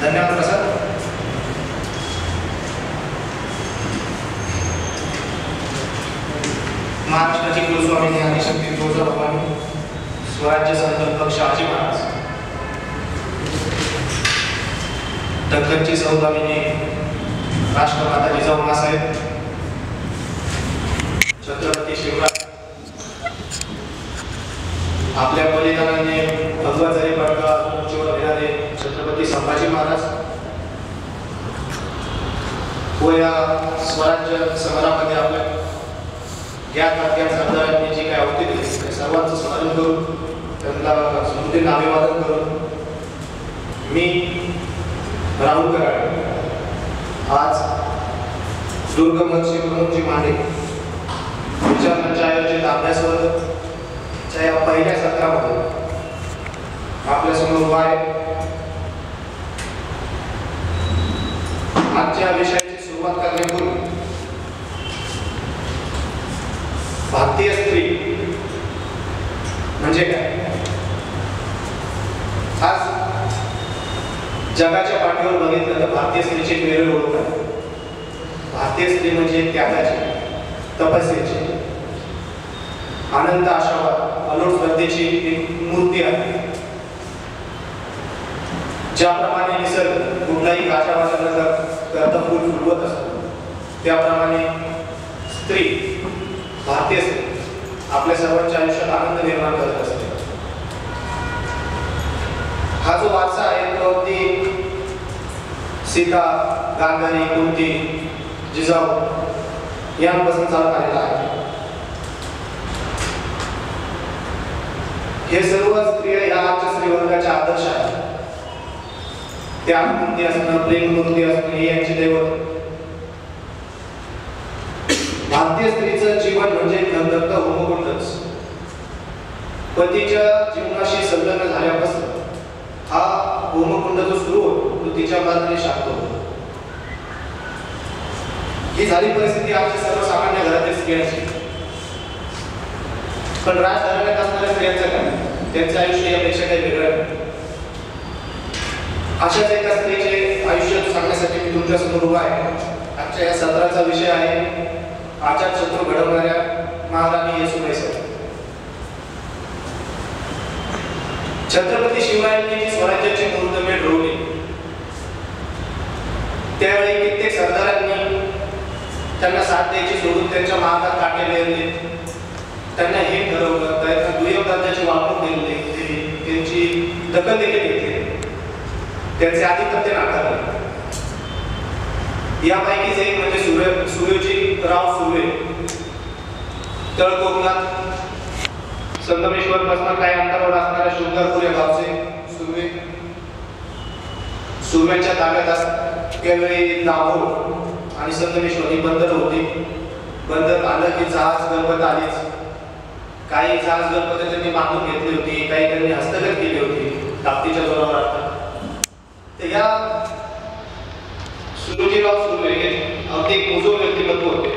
धन्यवाद प्रसाद. महाराष्ट्राची कुलस्वामिनी आदिशक्ती तुळजाभवानी, स्वराज्य संकल्पक शहाजी महाराज, दख्खनची सौदामिनी राष्ट्रमाता जिजाऊसाहेब, छत्रपती शिवराज आपल्या बलिदानाने भगवा जरी पडका उंचीवर नेणारे छत्रपती संभाजी महाराज व या स्वराज्य समरामध्ये आपल्या ज्ञात अज्ञात सरदारांनी जी काही आहुती दिली त्या सर्वांचं स्मरण करून त्यांना स्मृतींना अभिवादन करून मी राहुल कराड आज दुर्ग महर्षी प्रमुखजी मांडे विचार मंच आयोजित अभ्यासवर्गाच्या या पहिल्या सत्रामध्ये आपल्यासमोर उभा आहे. आजच्या विषयाची सुरुवात करण्यापूर्वी भारतीय स्त्री म्हणजे काय, आज जगाच्या पाठीवर बघितलं तर भारतीय स्त्रीची वेगळी ओळख आहे. भारतीय स्त्री म्हणजे त्यागाची, तपस्येची, आनंद आशावाद, अलोट श्रद्धेची एक मूर्ती आहे. ज्याप्रमाणे निसर्ग कुठलाही गाजावाजा न करता फुल फुलवत असतो, त्याप्रमाणे स्त्री, भारतीय स्त्री आपल्या सर्वांच्या आयुष्यात आनंद निर्माण करत असते. हा जो वारसा आहे तो अगदी सीता, गांधारी, कुंती, जिजाऊ यांपासून चालत आलेला आहे. हे सर्व स्त्रिया या आजच्या स्त्रीवर्गाच्या आदर्श आहेत. त्यागमूर्ती असणं, प्रेममूर्ती असणं हे यांचे दैवत. भारतीय स्त्रीचं जीवन म्हणजे धगधगता होमकुंडच. पतीच्या जीवनाशी संलग्न झाल्यापासून हा होमकुंड जो सुरू होतो तो तिच्या बाजूने शांत होतो. ही झाली परिस्थिती आमच्या सर्वसामान्य घरातील स्त्रियांची. पण राजघराण्यात असणाऱ्या स्त्रियांचं काय, त्यांचं आयुष्य यापेक्षा काही वेगळं नाही. अशाच एका स्त्रीचे आयुष्य सांगण्यासाठी मी तुमच्या समोर उभा आहे. आजच्या या सत्राचा विषय आहे अजातशत्रू घडवणाऱ्या महाराणी येसूबाई. छत्रपती शिवरायांनी जी स्वराज्याची मुहूर्तमेढ रोवली त्यावेळी कित्येक सरदारांनी त्यांना साथ द्यायची सोडून त्यांच्या मागात काटे नेले, त्यांना हे ठरवलं, त्यांना दुय्यम दर्जाची वागणूक दिली, त्यांची दखल देखील घेतली, त्यांचे आधिपत्य नाकारले. यापैकीच एक म्हणजे सूर्योजीराव सुर्वे. तळ कोकणात संगमेश्वर पासून काही अंतरावर असणाऱ्या शृंगारपूर या गावचे सुर्वे. सुर्व्यांच्या ताब्यात त्यावेळी दाभोळ आणि संगमेश्वर ही बंदर होती. बंदर आलं की जहाज गणपत आलीच. काही जहाज गणपती त्यांनी बांधून घेतली होती, काही त्यांनी हस्तगत केली होती ताकदीच्या जोरावर असतात. तर या सूर्योजीराव सुर्वे हे अगदी एक मुजोर व्यक्तिमत्व होते.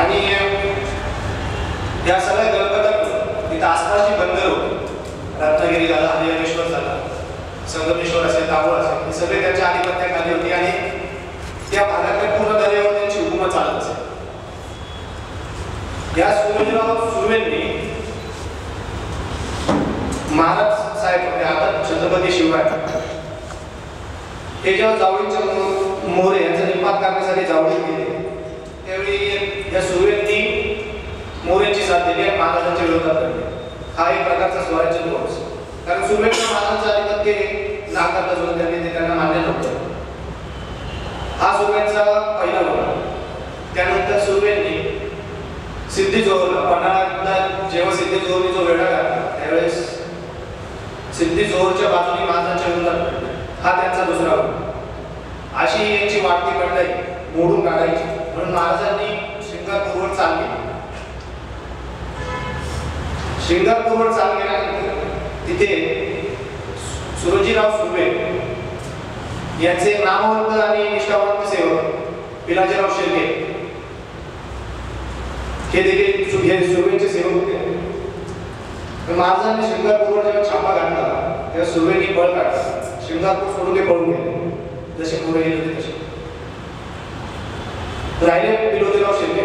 आणि या सगळ्या गणपतात तिथं आसपासची बंदर होती. रत्नागिरी झाला, हरिहरेश्वर झाला, संगमेश्वर असेल, दाभोळ असेल, हे सगळे त्यांच्या आधिपत्याखाली होते आणि त्या भागातल्या पूर्ण दर्यावर त्यांची हुकूमत चालत असे. या सूर्योजीराव सुर्वेंनी महाराज साहेब म्हणजे आता छत्रपती शिवराय हे जेव्हा जावळीच्या मोहरे यांचा निर्माण करण्यासाठी जावळी गेले त्यावेळी या सुर्वेंनी मोहरेंची साथ दिली आणि महाराजांच्या विरोधात लढले. हा एक प्रकारचा स्वराज्य दिवस, कारण सुर्वेंच्या महाराजांचं आधिपत्य नाकारता जो त्यांनी त्यांना मान्य नव्हतं. हा सुर्वेंचा पहिला होता. त्यानंतर सुर्वेंनी सिद्धी जोहरला पन्हाळ्यातला जेव्हा सिद्धी जोहरनी जो वेढा घातला त्यावेळेस सिद्धी जोहरच्या बाजूने महाराजांच्या विरोधात लढले. हा त्यांचा दुसरा होता. अशी यांची वाढती मंडळी मोडून काढायची म्हणून महाराजांनी श्रींगारपूरवर चाल केली. श्रींगारपूरवर चाल केल्यानंतर तिथे सूर्योजीराव सुर्वे यांचे नामवंत आणि निष्ठावंत सेवक पिलाजीराव शेळके हे देखील सुर्वेंचे सेवक होते. महाराजांनी सिंगापूरवर जेव्हा छापा घातला तेव्हा सुर्वेंनी पळ काढला. सिंगापूर सोडून ते पळून गेले, जसे पुढे गेले होते तसे. राहिले पिलोजीराव शिर्के.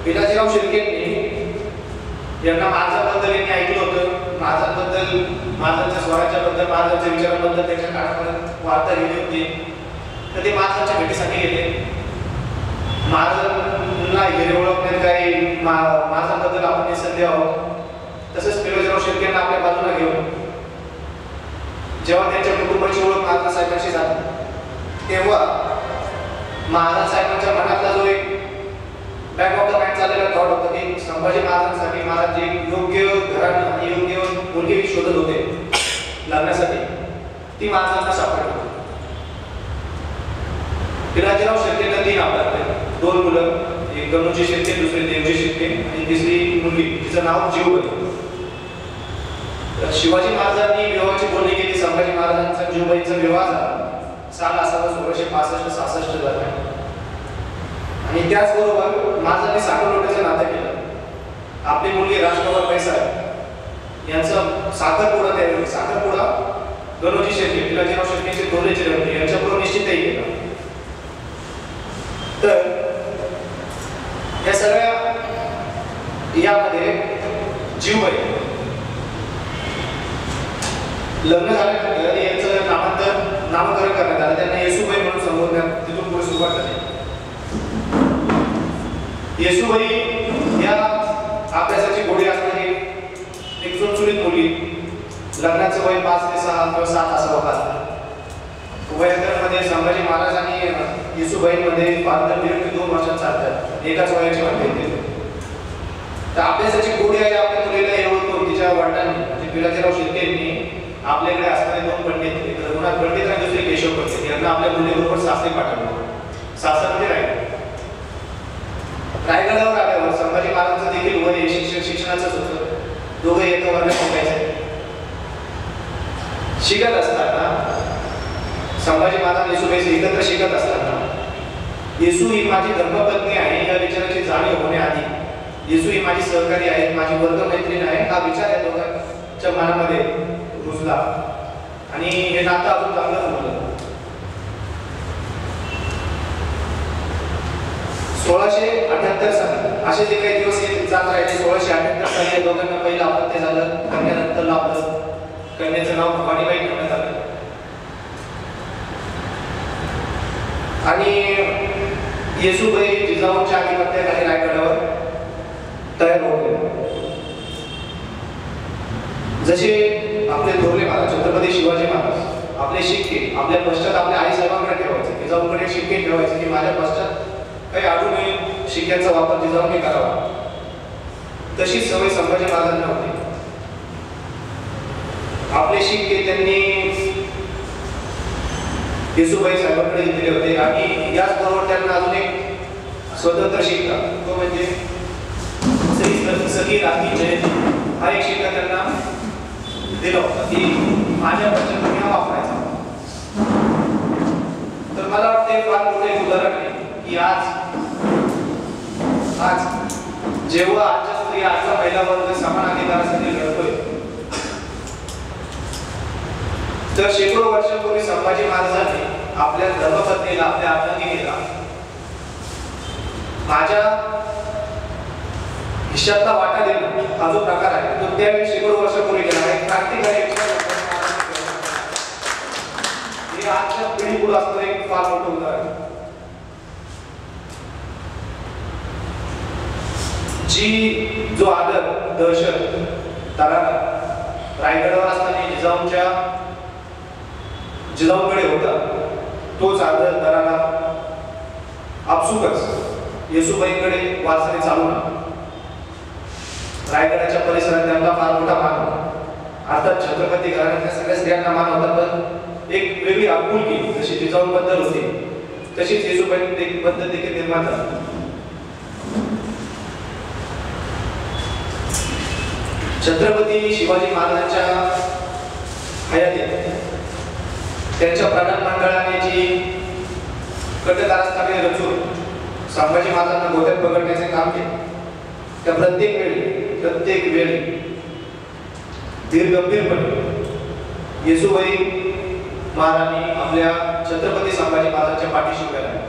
पिलाजीराव शिर्केंनी यांना महाराजांबद्दल यांनी ऐकलं होतं, महाराजांबद्दल, महाराजांच्या स्वराज्याबद्दल, महाराजांच्या विचारांबद्दल त्यांच्या काळापर्यंत वार्ता गेली होती. तर ते महाराजांच्या भेटीसाठी गेले. महाराजांना हिरे ओळखण्यात काही महाराजांबद्दल आपण निसंदेह आहोत. तसंच पिलोजीराव शिर्केंना आपल्या बाजूला घेऊन जेव्हा त्यांच्या कुटुंबाची ओळख महाराज साहेबांशी झाली तेव्हा महाराज साहेबांच्या मनातला जो एक बॅक ऑफ द माइंड चाललेला थॉट होता की संभाजी महाराजांसाठी महाराज जे योग्य घराणं आणि योग्य मुलगी शोधत होते लग्नासाठी, ती महाराजांना सापडली. पिलाजीराव शिर्केंना 3 आपल्याकडे 2 मुलं, एक गणूजी शिर्के, दुसरी देवजी शिर्के आणि तिसरी मुलगी तिचं नाव जीवबाई. शिवाजी महाराजांनी विवाहाची बोलणी केली. संभाजी महाराजांचा जीवबाईचा विवाह झाला साल असावा 1665-66 दरम्यान. आणि त्याचबरोबर महाराजांनी साखरपुड्याचं नातं केलं. आपली मुलगी राजकुमार पैसा यांचा साखरपुडा, त्यावेळी साखरपुडा गणोजी शिर्के, पिलाजीराव शिर्केचे थोरलेचे रंगे यांच्याबरोबर निश्चितही केला. तर या सगळ्या यामध्ये जीवबाई लग्न झाल्यानंतर यांचं नामकरण करण्यात आलं. त्यांना येसूबाई म्हणून संबोधण्यात तिथून पुढे सुरुवात झाली. येसूबाई या अभ्यासाची गोडी असणारी एक चुलचुलीत मुलगी. लग्नाचं वय 5 ते 6 किंवा 7 असावं का. वयामध्ये संभाजी महाराज आणि येसूबाईंमध्ये फार 1.5 वर्षात चालतात, एकाच वयाची वाटते. तर अभ्यासाची गोडी आहे आपल्या मुलीला एवढं तिच्या वडिलांनी म्हणजे पिलाजीराव शिर्केंनी आपल्याकडे असणारे 2 पंडित, एक रघुनाथ पंडित आणि दुसरे केशव पंडित यांना आपल्या मुलीबरोबर सासरी पाठवलं. सासरमध्ये राहिले. रायगडावर आल्यावर संभाजी महाराजांचं देखील वय शिक्षणाचंच होतं. दोघं एका वर्गात शिकायचे. शिकत असताना संभाजी महाराज येसूबाई एकत्र शिकत असताना येसू ही माझी धर्मपत्नी आहे या विचाराची जाणीव होण्याआधी येसू ही माझी सहकारी आहे, माझी वर्गमैत्रीण आहे हा विचार या दोघांच्या मनामध्ये रुजला आणि हे नातं अजून चांगलं होतं. 1678 साली असे जे काही दिवस जात राहिले. 1678 साली या दोघांना पहिलं अपत्य झालं. कन्यानंतर लाभलं. कन्याचं नाव भवानीबाई ठेवण्यात आलं आणि येसूबाई जिजाऊंच्या आधिपत्याखाली रायगडावर तयार होते. जसे आपले थोरले महाराज छत्रपती शिवाजी महाराज आपले शिक्के आपल्या पश्चात आपल्या आई साहेबांकडे ठेवायचे, जिजाऊंकडे शिक्के ठेवायचे की माझ्या पश्चात काही आढळून नये, शिक्क्याचा वापर जिजाऊंनी करावा. तशी सवय संभाजी महाराजांना होती. आपले शिक्के त्यांनी येसूबाई साहेबांकडे दिले होते आणि याचबरोबर त्यांना अजून एक स्वतंत्र शिक्का, तो म्हणजे सखी राखी जयंती हा एक शिक्का त्यांना दिला होता की माझ्या पश्चात तुम्ही हा वापरायचा. तर मला वाटते फार मोठे उदाहरण आहे की आज जेव्हा आजच्या स्त्री आजचा महिला वर्ग समान अधिकारासाठी लढतोय तर शेकडो वर्षांपूर्वी संभाजी महाराजांनी आपल्या धर्मपत्नीला आपल्या अर्धांगिनीला माझ्या हिश्श्यातला वाटा देणं हा जो प्रकार आहे तो त्यावेळी शेकडो वर्षापूर्वी केला आहे. क्रांतिकारी हे आजच्या पिढीपुढे असणारं एक फार मोठं उदाहरण. जो आदर दहशत तरारा रायगडावर असताना जिजाऊंकडे होता तोच आदर तरारा आपसुकच येसूबाईंकडे वारसाने चालू ना. रायगडाच्या परिसरात त्यांना फार मोठा मान होता. अर्थात छत्रपती घराण्यातल्या सगळ्या स्त्रियांना मान होता पण एक वेगळी आपुलकी जशी जिजाऊंबद्दल होती तशीच येसूबाईंबद्दल देखील निर्माण झाली. छत्रपती शिवाजी महाराजांच्या हयातीत त्यांच्या प्रधान मंडळाने जी कटकारस्थाने रचून संभाजी महाराजांना गोत्यात पकडण्याचे काम केले त्या प्रत्येक वेळी गंभीरपणे येसूबाई महाराणी आपल्या छत्रपती संभाजी महाराजांच्या पाठीशी उभ्या राहिल्या.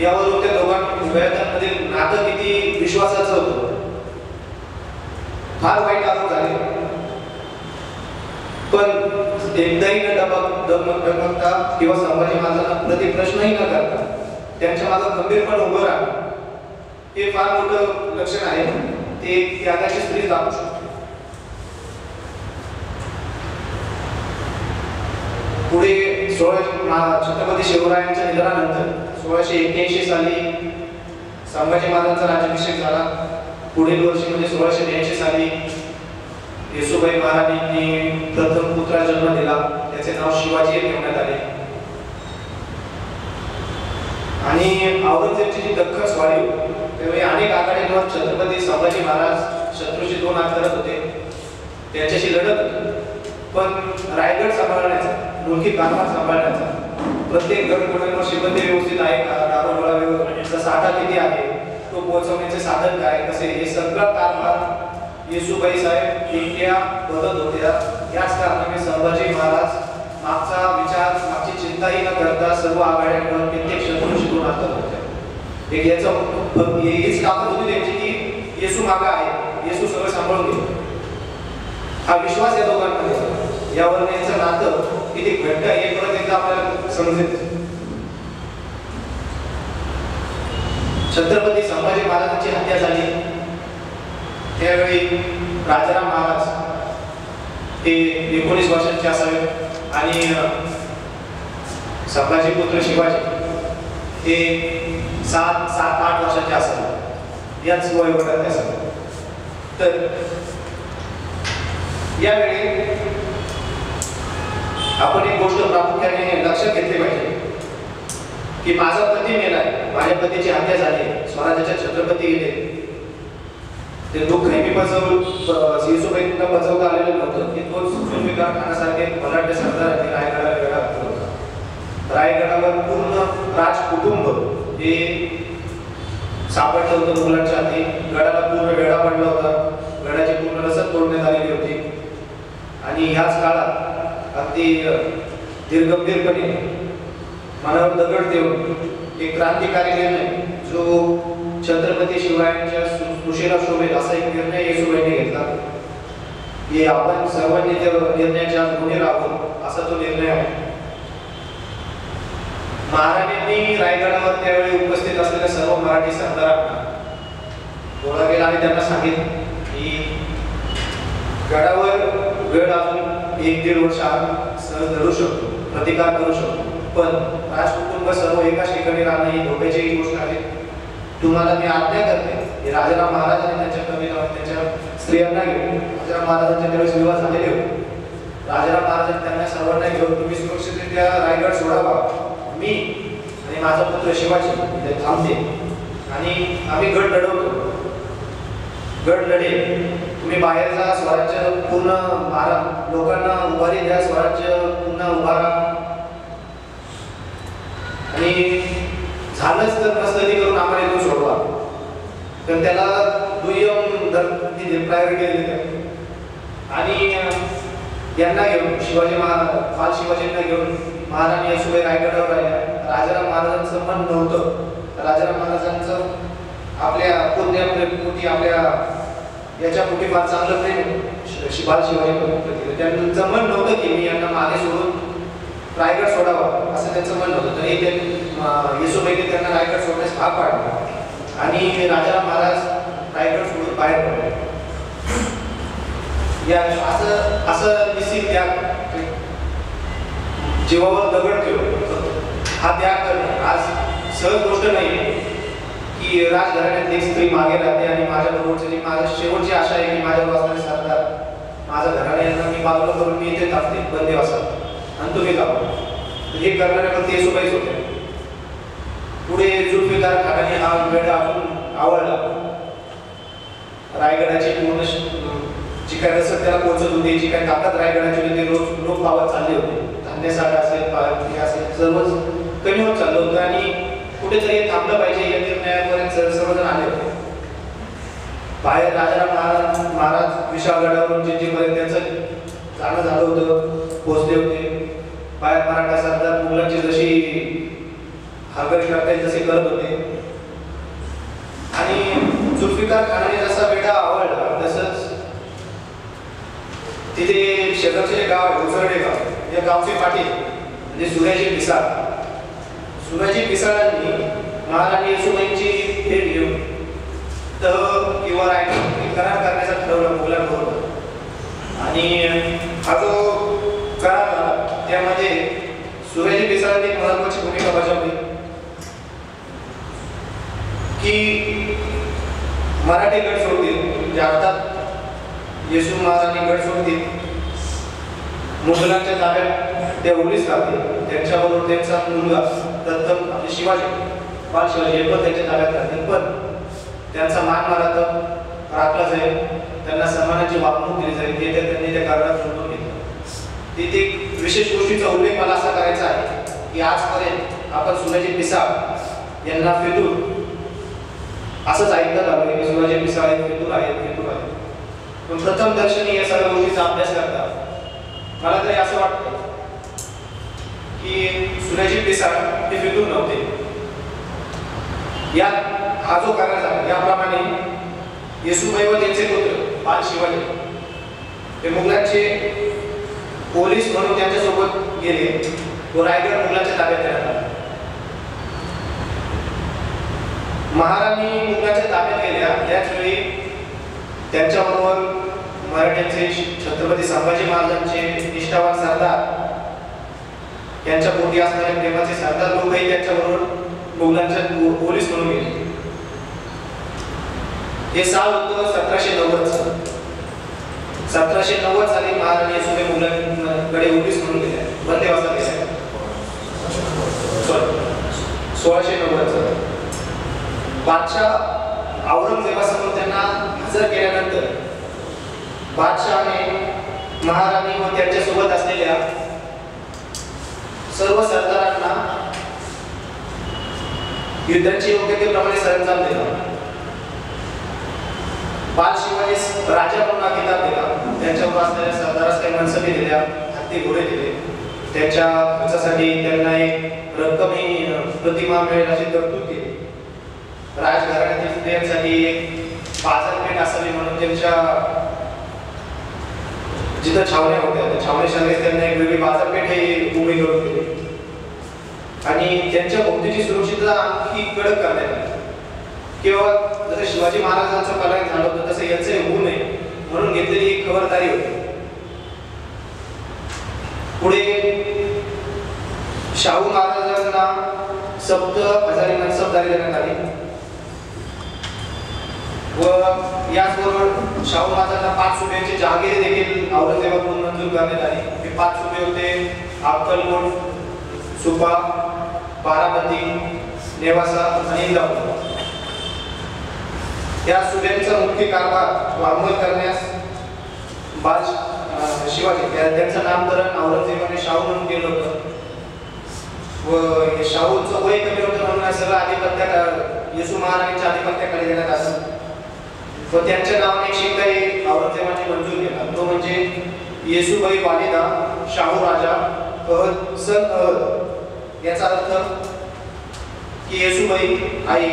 यावरून त्या दोघांमधील नातं किती विश्वासाचं होतं. फार वाईट आरोप झाले, पण एकदाही न डगमगता किंवा संभाजी महाराजांना प्रति प्रश्नही न करता त्यांच्या मागे गंभीरपणे उभं राहणं हे फार मोठं लक्षण आहे. ते त्यागाची स्त्री दाखवू शकते. पुढे छत्रपती शिवरायांच्या निधनानंतर 1681 साली संभाजी महाराजांचा राज्याभिषेक झाला. पुढील वर्षी म्हणजे 1682 साली येसूबाई महाराजांनी प्रथम पुत्राला जन्म दिला. त्याचे नाव शिवाजी ठेवण्यात आले. आणि औरंगजेबची जी दख्खनच वाढली त्यावेळी अनेक आघाड्यांवर छत्रपती संभाजी महाराज शत्रूशी 2 हात करत होते. त्यांच्याशी लढत होते, पण रायगड सांभाळण्याचा, मुलकी कारभार सांभाळण्याचा, प्रत्येक गडकोटांवर शिबंदी व्यवस्थित आहे का, दारूगोळा व्यवस्थित, साठा किती आहे, तो पोहोचवण्याचे साधन काय, कसे, हे सगळं कारभार येसूबाई साहेब एकट्या बदलत होत्या. याच कारणाने संभाजी महाराज मागचा विचार, मागची चिंताही न करता सर्व आघाड्यांवर प्रत्येक शत्रूशी 2 हात करत होते. एक याचं हीच ताकद होती त्यांची की येसू मागा आहे, येसू सगळं सांभाळून घेतो. हा विश्वास या दोघांमध्ये, यावर यांचं नातं किती घट्ट आहे हे परत एकदा आपल्याला समजेल. छत्रपती संभाजी महाराजांची हत्या झाली त्यावेळी राजाराम महाराज हे 19 वर्षांचे असावे आणि संभाजी पुत्र शिवाजी हे 7-8 वर्षांचे असावे. याच वयोगटातले असावे. तर यावेळी आपण एक गोष्ट प्रामुख्याने लक्षात घेतली पाहिजे की माझा पती मेलाय, माझ्या पतीची हत्या झाली, स्वराज्याच्या छत्रपती गेले. ते दुःख मी येसूबाईंना बजावता आलेलं नव्हतं की तोच जुल्फिकार खानासारखे बलाढ्य सरदारांनी रायगडाला वेढा घातला होता. रायगडावर पूर्ण राज कुटुंब हे सापडलं होतं मुघलांच्या हाती. गडाला पूर्ण वेढा पडला होता. गडाची पूर्ण रसद तोडण्यात आलेली होती. आणि ह्याच काळात अगदी गंभीरपणे मनावर दगड देऊन एक क्रांतिकारी निर्णय जो छत्रपती शिवरायांच्या सुशीला शोभेल असा एक निर्णय येसूबाईंनी घेतला. हे आपण सर्वांनी त्या निर्णयाच्या गुन्हे राहून असा तो निर्णय आहे. महाराजांनी रायगडावर त्यावेळी उपस्थित असलेल्या सर्व मराठी सरदारांना बोला गेला आणि त्यांना सांगितलं की गडावर वेळ अजून 1-1.5 वर्ष सहज लढू शकतो, प्रतिकार करू शकतो, पण राजकुटुंब सर्व एकाच ठिकाणी राहणं ही धोक्याची गोष्ट आहे. तुम्हाला मी आज्ञा करते की राजाराम महाराज आणि त्यांच्या कविता त्यांच्या स्त्रियांना घेऊन, राजाराम महाराजांच्या त्यावेळेस विवाह झालेले होते, राजाराम महाराजांनी त्यांना सर्वांना घेऊन तुम्ही सुरक्षितरित्या रायगड सोडावा. मी आणि माझा पुत्र शिवाजी इथे थांबते आणि आम्ही गड लढवतो. गड लढेल, तुम्ही बाहेर जा, स्वराज्य पूर्ण लोकांना उभारी द्या, स्वराज्य पुन्हा उभारा. आणि झालंच तर मस्तकी करून आम्हाला इथून सोडवा. तर त्याला दुय्यम प्रायोरिटी दिली. आणि यांना घेऊन बाल शिवाजींना घेऊन महाराणी येसूबाई रायगडावर राहिल्या. राजाराम महाराजांचं मन नव्हतं. राजाराम महाराजांचं आपल्या पुण्यापोटी आपल्या याच्या पोटी फार चांगलं प्रेम बाल शिवाजी त्यांचं मन नव्हतं की मी यांना मागे सोडून रायगड सोडावा असं त्यांचं मन नव्हतं. तरी ते येसूबाईंनी त्यांना रायगड सोडण्यास भाग पाडला आणि राजाराम महाराज रायगड सोडून बाहेर पडले. या असं निश्चित त्याग, जीवावर दगड ठेवून हा त्याग करणे आज सहज गोष्ट नाही की राजघराण्यात एक स्त्री मागे राहते आणि माझ्या बरोबरची माझी शेवटची आशा आहे की माझ्यावर असणारे सरदार माझ्या घराण्यांना मी बाजूला करून मी इथे थांबते बंदेवासात आणि तुम्ही जावा. हे करणारे फक्त येसूबाईच होते. पुढे जुल्फिकार खानाने हा वेढा आवडला. रायगडाची पूर्ण जी काय रसद त्याला पोहोचत होती, जी काय ताकद रायगडाची होती, रोज लोक पावत चालले होते. धान्य साठा असेल, असेल, सर्वच कमी होत चाललं होतं आणि कुठेतरी थांबलं पाहिजे या निर्णयापर्यंत सर्वजण आले होते. बाहेर राजाराम महाराज महाराज विशाळगडावरून जिंजीपर्यंत त्यांचं जाणं झालं होतं, पोहोचले होते. बाहेर मराठा सरदार मुघलांची जशी हालगर्जी करता येईल तसे करत होते. आणि जुल्फिकार खानाने जसा वेढा आवडला तसंच तिथे शेजारचे जे गाव आहे उजरडे गाव, या गावचे पाटील म्हणजे सूर्याजी पिसाळ, सूर्याजी पिसाळांनी महाराणी येसुबाईंची भेट घेऊन तह किंवा रायगड करार करण्याचं ठरवलं मुघलांबरोबर. आणि हा जो करार झाला त्यामध्ये सूर्याजी पिसाळांनी एक महत्वाची भूमिका बजावली की मराठी गड सोडतील, जे अर्थात येशू महाराणी गड सोडतील, मुघलांच्या ताब्यात ते ओलीस राहतील, त्यांच्याबरोबर त्यांचा मुलगा दत्तम आपले शिवाजी बाल शिवाजी हे पण त्यांच्या ताब्यात राहतील, पण त्यांचा मान मर्यादा राखला जाईल, त्यांना सन्मानाची वागणूक दिली जाईल, हे त्यांनी त्या करारात नोंदवून घेतलं. तिथे एक विशेष गोष्टीचा उल्लेख मला असा करायचा आहे की आजपर्यंत आपण सूर्याजी पिसाळ यांना फितूर असंच ऐकत आलो की सूर्याजी पिसाळ आहेत, फितूर आहेत, फितूर आहेत. पण प्रथम दर्शनी या सगळ्या गोष्टीचा अभ्यास करता मला तरी असं वाटतं की सूर्याजी पिसाळ हे फितूर नव्हते. यात हा जो करार झाला याप्रमाणे येसुबाई व त्यांचे पुत्र बाल शिवाजी हे मुघलांचे पोलीस म्हणून त्यांच्यासोबत गेले व रायगड मुघलांच्या ताब्यात आला. महाराणी मुघलांच्या ताब्यात गेल्या त्याच वेळी त्यांच्याबरोबर मराठ्यांचे छत्रपती संभाजी महाराजांचे निष्ठावान सरदार यांच्या पोटी असणारे प्रेमाचे सरदार लोकही त्यांच्याबरोबर मुघलांच्या पोलीस म्हणून गेले. हे साल होतं 1790. 1790 साली महाराणी येसुबाई मुघलांकडे पोलीस म्हणून गेल्या, बंदेवासात गेल्या. 1690 बादशाह औरंगजेबासमोर त्यांना हजर केल्यानंतर बादशाहने महाराणी व त्यांच्यासोबत असलेल्या सर्व सरदारांना युद्धाची योग्यतेप्रमाणे सरंजाम दिला. बाल शिवाजीस राजा म्हणून किताब दिला, त्यांच्यावर असलेल्या सरदारास काही मनसबी दिल्या, हत्ती घोडे दिले, त्यांच्या खर्चासाठी त्यांना एक रक्कमही प्रतिमा मिळेल अशी तरतूद केली. राजघराण्यातील स्त्रियांसाठी एक बाजारपेठ असावी म्हणून त्यांच्या जिथं छावण्या होत्या त्या छावणीशाळेत त्यांना एक वेगळी बाजारपेठ ही उभी करून दिली. आणि त्यांच्या भोवतीची सुरक्षितता आणखी कडक करण्यात आली. किंवा जसं शिवाजी महाराजांचं पलायन झालं होतं तसं याचे होऊ नये म्हणून घेतलेली एक खबरदारी होती. पुढे शाहू महाराजांना सप्त हजारी मनसबदारी देण्यात आली व याचबरोबर शाहू महाराजांना 5 सुबेची जहागिरी देखील औरंगजेबाकडून मंजूर करण्यात आली. हे 5 सुबे होते अक्कलकोट, सुपा, बारामती, नेवासा आणि इंदापूर. या सुब्यांचा मुख्य कारभार व अंमल करण्यास बाल शिवाजी त्यांचं नामकरण औरंगजेबाने शाहू म्हणून केलं होतं व शाहूचं वय कमी होतं म्हणून सगळं आधिपत्य येसू महाराणीच्या आधिपत्याखाली देण्यात आलं व त्यांच्या नावाने एक शिक्काही औरंगजेबाने मंजूर केला, तो म्हणजे येसुबाई वालिदा शाहू राजा अहद सन अहद. याचा अर्थ की येसुबाई आई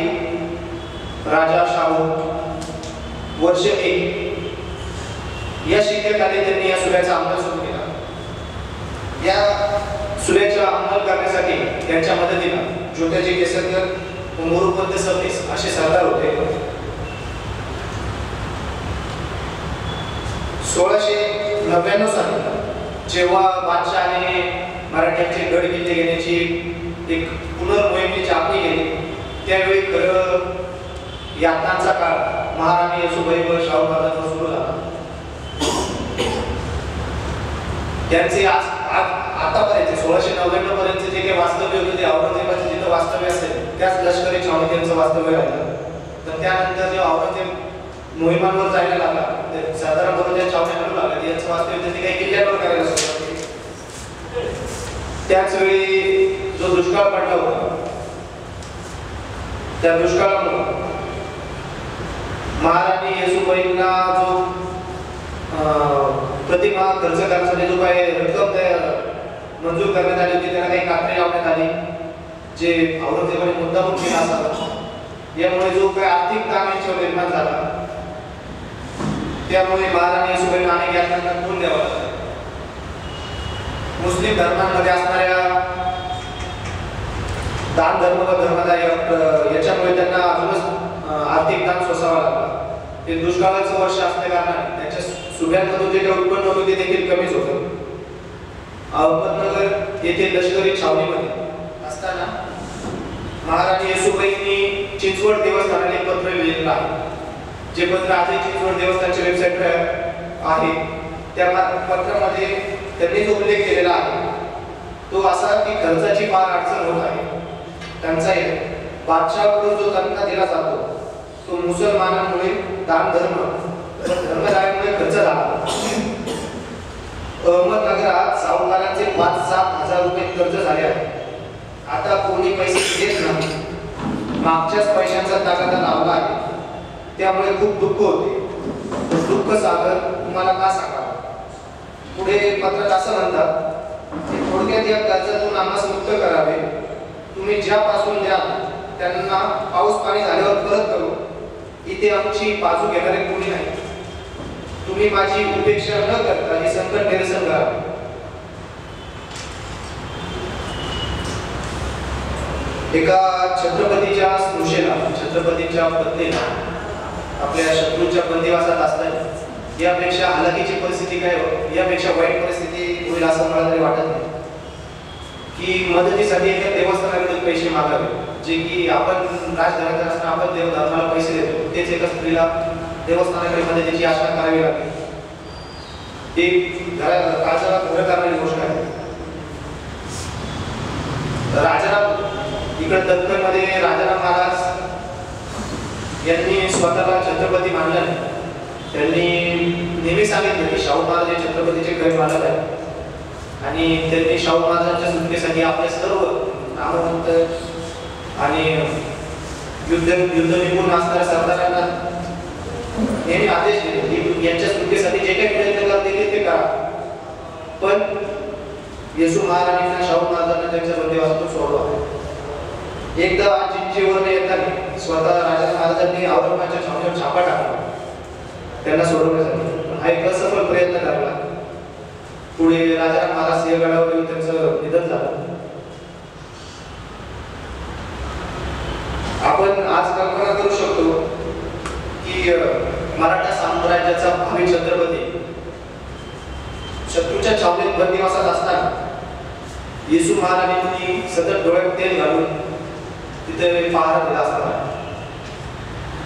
राजा शाहू वर्ष 1 या शिक्क्याखाली त्यांनी या सुऱ्याचा अंमल सुरू केला. या सुऱ्याचा अंमल करण्यासाठी त्यांच्या मदतीला ज्योत्याजी केसरकर व मोरूपंत सबनीस असे सरदार होते. 1699 साली जेव्हा बादशहाने मराठ्यांचे गड किल्ले घेण्याची एक पुनर्मोहिमेची आखणी केली त्यावेळी खरं यातनांचा काळ महाराणी येसुबाई व शाहू महाराजांवर सुरू झाला. त्यांचे आतापर्यंत 1699 पर्यंत जे काही वास्तव्य होते ते औरंगजेबाचे जिथं वास्तव्य असेल त्याच लष्करी छावणी त्यांचं वास्तव्य राहिलं. तर त्यानंतर जेव्हा औरंगजेब मोहिमांवर जायला लागला साधारणपणे ज्या छावण्या करू लागल्या यांचं वास्तव्य ते काही किल्ल्यांवर करायला सुरुवात केली. त्याच वेळी जो दुष्काळ पडला होता त्या दुष्काळामुळे महाराणी येसुबाईंना जो प्रतिमा खर्च करण्यासाठी जो काही रक्कम मंजूर करण्यात आली होती त्याला काही कात्री लावण्यात आली, जे औरंगजेबाने मुद्दामून केला असावा. यामुळे जो काही आर्थिक ताण यांच्यावर निर्माण झाला, त्यामुळे महाराणी येसुबाईंना अनेक यातनांना तोंड द्यावं लागलं. मुस्लिम धर्मांमध्ये असणाऱ्या दान धर्म व धर्मदाय याच्यामुळे त्यांना अजूनच आर्थिक ताण सोसावा लागला. ते दुष्काळाचं वर्ष असल्या कारणाने त्यांच्या सुभ्यांमधून जे काही उत्पन्न होतं ते देखील कमीच होतं. अहमदनगर येथे लष्करी छावणीमध्ये असताना महाराणी येसुबाईंनी चिंचवड देवस्थानाला एक पत्र लिहिलेलं आहे, जे पत्र आजही चिंचवड देवस्थानच्या वेबसाईटवर आहे. त्या पत्रामध्ये त्यांनी जो उल्लेख केलेला आहे तो असा की खर्चाची फार अडचण होत आहे. त्यांचा बादशाहकडून जो तनखा दिला जातो तो मुसलमानांमुळे दान धर्मदायामुळे खर्च झाला. अहमदनगरात सावकारांचे 5-7 हजार रुपये कर्ज झाले आहे. आता कोणी पैसे देत नाही, मागच्याच पैशांचा तगादा लावला आहे. त्यामुळे खूप दुःख होते. दुःख सागर तुम्हाला का सांगा. पुढे पत्रात असं म्हणतात की थोडक्यात या कर्जातून आम्हाला मुक्त करावे. तुम्ही ज्यापासून द्याल त्यांना पाऊस पाणी झाल्यावर परत करू. इथे आमची बाजू घेणारे कोणी नाही. तुम्ही माझी उपेक्षा न करता हे संकट निरसन करावे. एका छत्रपतीच्या स्नुषेला, छत्रपतीच्या पत्नीला आपल्या शत्रूच्या बंदिवासात असताना यापेक्षा हालाकीची परिस्थिती काय हो, यापेक्षा वाईट परिस्थिती होईल असं मला तरी वाटत नाही की मदतीसाठी एका देवस्थानाकडे पैसे मागावे, जे की आपण राजघराण्यात असताना आपण देवधर्माला पैसे देतो, तेच एका स्त्रीला देवस्थानाकडे मदतीची आशा करावी लागते. ती राजाला पुढे करणारी गोष्ट आहे. राजाराम इकडे दख्खनमध्ये राजाराम महाराज यांनी स्वतःला छत्रपती मानलं नाही. त्यांनी नेहमी सांगितलं की शाहू महाराज हे छत्रपतीचे खरे मालक आहेत आणि त्यांनी शाहू महाराजांच्या सुटकेसाठी आपले सर्व नामवंत आणि युद्ध निपुण असणाऱ्या सरदारांना नेहमी आदेश दिले की यांच्या सुटकेसाठी जे काही प्रयत्न करतील ते करा. पण येसू महाराजांना शाहू महाराजांना त्यांच्या बंदिवासातून सोडवा. एकदा जिंजीवर येताना स्वतः राजा महाराजांनी औरंगाबादच्या छावणीवर छापा टाकला त्यांना सोडवण्यासाठी. हा एक असफल प्रयत्न करला. पुढे राजाराम महाराज सिंहगडावर येऊन त्यांचं निधन झालं. आपण आज कल्पना करू शकतो की मराठा साम्राज्याचा भावी छत्रपती शत्रूच्या छावणीत बंदिवासात असताना येसू महाराजांनी सतत डोळ्यात तेल घालून तिथे पहारा दिला असताना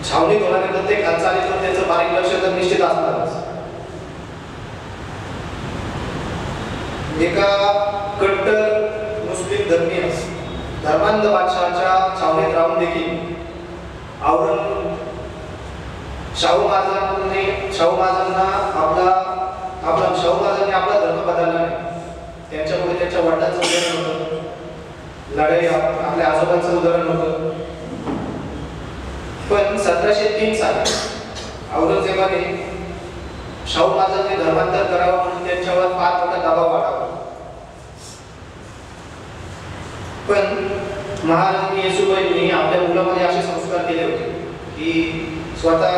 छावणीत होणाऱ्या प्रत्येक हालचालीवर त्यांचं बारीक लक्ष तर निश्चित असणारच. एका कट्टर मुस्लिम धर्मांध बादशहाच्या छावणीत राहून देखील शाहू महाराजांनी आपला धर्म बदलला नाही. त्यांच्यामुळे त्यांच्या वडिलांचं उदाहरण होतं, लढाई आपल्या आजोबांचं उदाहरण होतं. पण 1703 साली औरंगजेबाने शाहू महाराजांनी धर्मांतर करावं म्हणून त्यांच्यावर फार मोठा दबाव वाढवला. पण महाराणी येसुबाईंनी आपल्या मुलामध्ये असे संस्कार केले होते की स्वतः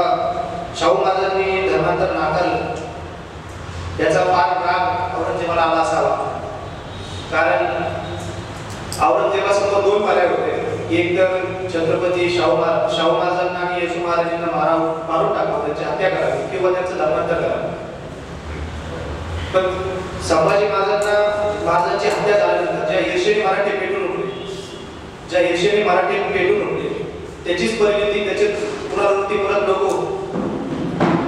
शाहू महाराजांनी धर्मांतर नाकारलं. याचा फार राग औरंगजेबाला आला असावा, कारण औरंगजेबासमोर 2 पर्याय होते. एक तर छत्रपती शाहू महाराजांना आणि येसू महाराजांना मारून टाकावं, त्यांची हत्या करावी किंवा त्यांचं धर्मांतर करावं. पण संभाजी महाराजांची हत्या झाल्यानंतर ज्या ईर्षेने मराठी पेटून उठले त्याचीच परिणती, त्याची पुनरावृत्ती परत नको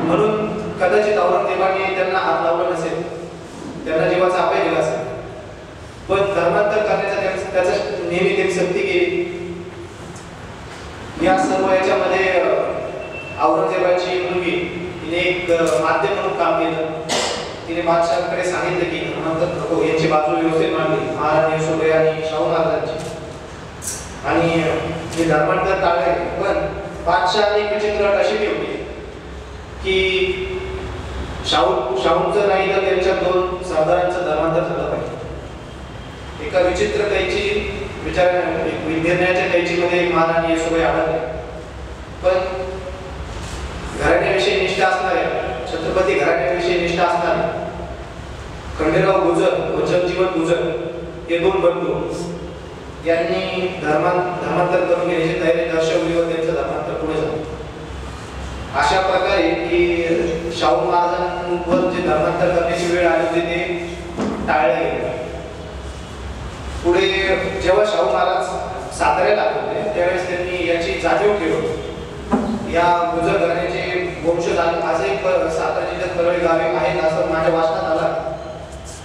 म्हणून कदाचित औरंगजेबाने त्यांना हात लावला नसेल, त्यांना जीवाचा अभय दिला असेल. पण धर्मांतर करण्याचा त्याचा नेहमी त्यांनी सक्ती केली. या सर्व याच्यामध्ये औरंगजेबाची मुलगी तिने एक माध्यम म्हणून काम केलं. तिने बादशाहाकडे सांगितलं की धर्मांतर नको, यांची बाजू व्यवस्थित मांडली महाराणी येसुबाई आणि शाहू महाराजांची, आणि हे धर्मांतर टाळले. पण बादशाहाने विचित्र अट अशी ठेवली की शाहूंचं नाही तर त्यांच्या 2 सरदारांचं धर्मांतर झालं पाहिजे. एका विचित्र कैची निर्णयाच्या कैचीमध्ये महाराणी येसूबाई आढळले. पण घराण्याविषयी निष्ठा असणारे, छत्रपती घराण्याविषयी निष्ठा असणारे खंडेराव गुजर व जगजीवन गुजर हे 2 बंधू यांनी धर्मांतर करून घेण्याची तयारी दर्शवली व त्यांचं धर्मांतर पुढे झालं. अशा प्रकारे की शाहू महाराजांवर जे धर्मांतर करण्याची वेळ आली होती ते टाळले गेले. पुढे जेव्हा शाहू महाराज साताऱ्याला आले होते त्यावेळेस त्यांनी याची जाणीव ठेवली. या गुजर घराण्याचे वंशज आजही सातारा जिल्ह्यात परळी गावे आहेत असं माझ्या वाचनात आलं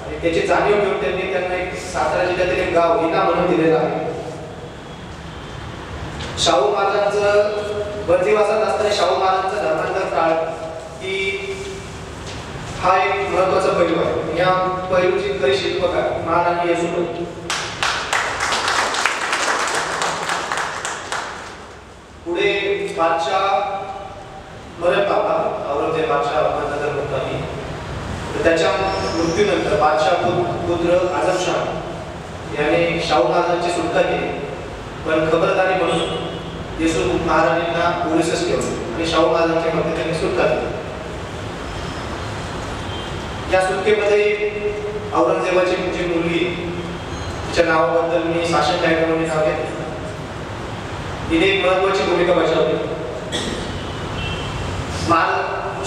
आणि त्याची जाणीव ठेवून त्यांना एक सातारा जिल्ह्यातील एक गाव हिना म्हणून दिलेलं आहे. शाहू महाराजांचं बंदिवासात असताना शाहू महाराजांचं धर्मांतर काळ की हा एक महत्वाचा पैलू आहे. या पैलूची खरी शिल्पकार महाराणी येसूबाई. पुढे बादशाह मरण पावला औरंगजेब बादशाह अहमदनगर मुक्तानी. त्याच्या मृत्यूनंतर बादशाह पुत्र आझमशाह याने शाहू महाराजांची सुटका केली. पण खबरदारी म्हणून येसू महाराजांना पोलिसच ठेवले आणि शाहू महाराजांच्या मध्ये त्यांनी सुटका केली. या सुटकेमध्ये औरंगजेबाची जी मुलगी तिच्या नावाबद्दल मी शासन कायद्यामध्ये नाव घेतले. तिने एक महत्वाची भूमिका बजावली.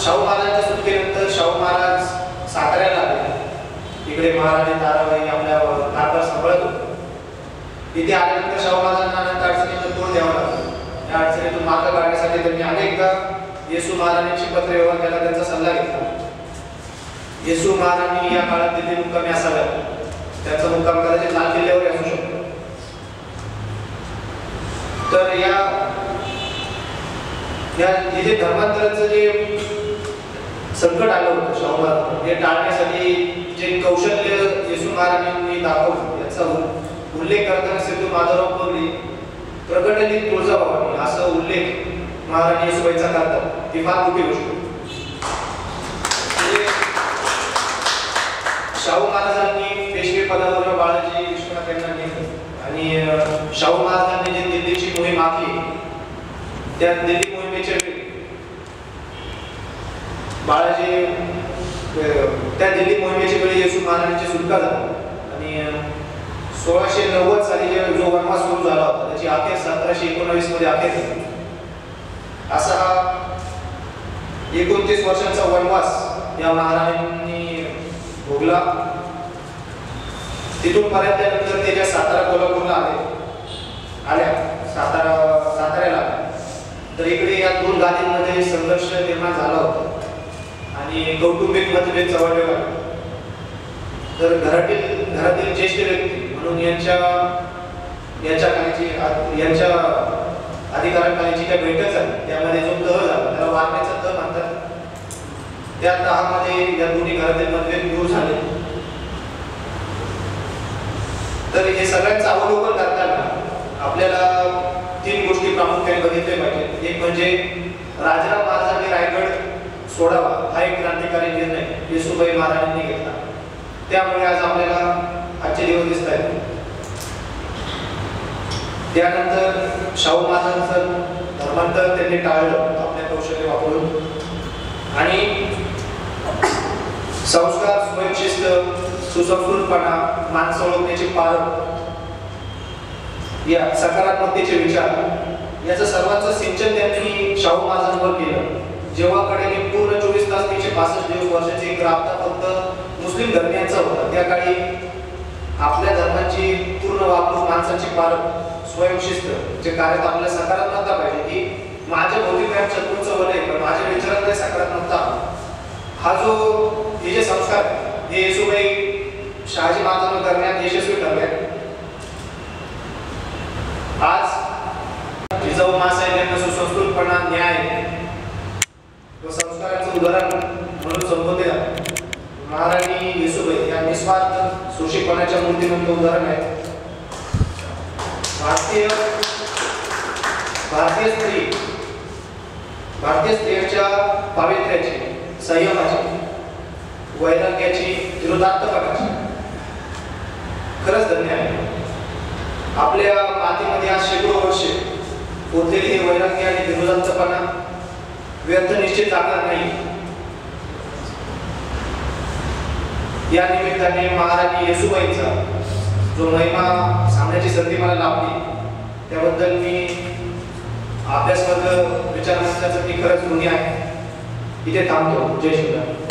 शाहू महाराजांच्या सुटकेनंतर शाहू महाराज साताऱ्याला आले. इकडे महाराणी ताराबाई आपल्या कारभार सांभाळत होते. तिथे आल्यानंतर शाहू महाराजांना अनेक अडचणींना तोंड द्यावं लागलं. या अडचणीतून मार्ग काढण्यासाठी त्यांनी अनेकदा येसू महाराजांची पत्र व्यवहार केला, त्यांचा सल्ला घेतला. येसू महाराणी या काळात तिथे मुक्कामी असाव्यात. त्यांचा मुक्काम कदाचित लाल किल्ल्यावर असू शकतो. तर इथे धर्मांतराचं जे संकट आलं होतं शाहू महाराज हे टाळण्यासाठी जे कौशल्य येसू महाराजांनी दाखवलं याचा उल्लेख करताना सिद्धू माधवराव पगडी प्रकटली तुळजाभवानी असं उल्लेख महाराणी येसूबाईचा करतात. ती फार मोठी गोष्ट. शाहू महाराजांनी पेशवे पदावर बाळाजी विश्वनाथ यांना नेलं आणि शाहू महाराजांनी जी दिल्लीची मोहीम आखली त्या दिल्ली मोहिमेच्या बाळाजी त्या दिल्ली मोहिमेच्या वेळी येसू महाराजांची सुटका झाली आणि 1690 साली जो वनवास सुरू झाला होता त्याची अखेर 1719 मध्ये अखेर झाली. असा हा 29 वर्षांचा वनवास या महाराजांनी भोगला. तिथून पर्यंत ते ज्या सातारा कोल्हापूरला आल्या साताऱ्याला तर इकडे या 2 गादींमध्ये संघर्ष निर्माण झाला होता आणि कौटुंबिक मतभेद चव्हाट्यावर आले. तर घरातील ज्येष्ठ व्यक्ती म्हणून यांच्या अधिकाराखालीची काही बैठक झाली. त्यामध्ये जो तह झाला त्याला वारण्याचा तह म्हणतात. त्या तहामध्ये या दोन्ही घरातील मतभेद दूर झाले. तर हे सगळ्यांचं अवलोकन करताना आपल्याला 3 गोष्टी प्रामुख्याने बघितल्या पाहिजेत. एक म्हणजे राजाराम महाराजांनी रायगड सोडावा हा एक क्रांतिकारी निर्णय येसूबाई महाराजांनी घेतला. त्यामुळे आज आपल्याला आजचे दिवस दिसत आहेत. त्यानंतर शाहू महाराजांचं धर्मांतर त्यांनी टाळलं आपल्या कौशल्य वापरून आणि संस्कार, स्वयंशिस्त, सुसंस्कृतपणा, माणसं ओळखण्याची पारख, या सकारात्मकतेचे विचार याचं सर्वांचं सिंचन त्यांनी शाहू महाराजांवर केलं. जेव्हा कडेने पूर्ण 24 तास 365 वर्षाची एक राबता फक्त मुस्लिम धर्मियांचा होता, त्या काळी आपल्या धर्माची पूर्ण वागणूक, माणसाची पारख, स्वयंशिस्त जे कार्यात आपल्याला सकारात्मकता पाहिजे की माझ्या भौतिक व्यायाम शत्रूंचं वलय पण माझ्या विचारांमध्ये सकारात्मकता हा जो हे जे संस्कार हे येसूबाई शहाजी महाराजांना करण्यात यशस्वी ठरले. आज जिजाऊ मासाहेब यांना सुसंस्कृतपणा, न्याय व संस्काराचं उदाहरण म्हणून संबोधले जाते. महाराणी येसूबाई या निस्वार्थ सुशीलपणाच्या मूर्तिमंत उदाहरण आहे. भारतीय भारतीय स्त्रियांच्या पावित्र्याची, संयमाची, वैराग्याची, विरोधात्मकाची खरंच धन्य आहे. आपल्या मातीमध्ये आज शेकडो वर्षे पोचलेले हे वैराग्य आणि विरोधात्मकपणा व्यर्थ निश्चित जाणार नाही. या निमित्ताने महाराणी येसूबाईंचा जो महिमा सांगण्याची संधी मला लाभली त्याबद्दल मी अभ्यासवर्ग विचार मंचाचं मी खरंच ऋणी आहे. इथे थांबतो. जय श्रीराम.